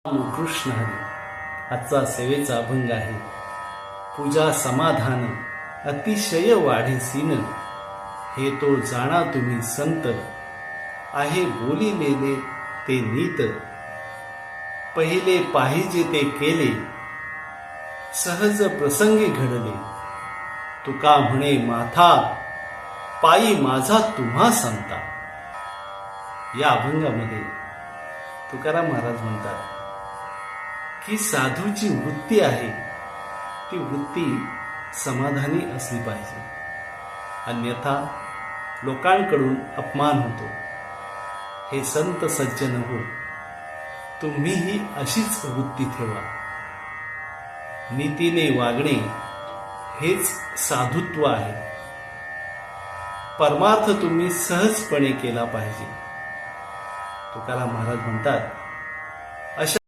कृष्ण हरी आजचा सेवेचा अभंग आहे. पूजा समाधान अतिशय वाढीसीन, हे तो जाणा तुम्ही संत, आहे बोलिलेले ते नीत. पहिले पाहिजे ते केले, सहज प्रसंगी घडले. तुका म्हणे माथा, पायी माझा तुम्हा संता. या अभंगामध्ये तुकाराम महाराज म्हणतात की साधूची वृत्ती आहे ती वृत्ती समाधानी असली पाहिजे, अन्यथा लोकांकडून अपमान होतो. हे संत सज्जन हो, तुम्हीही अशीच वृत्ती ठेवा. नीतीने वागणे हेच साधुत्व आहे. परमार्थ तुम्ही सहजपणे केला पाहिजे. तुकाराम महाराज म्हणतात, अशा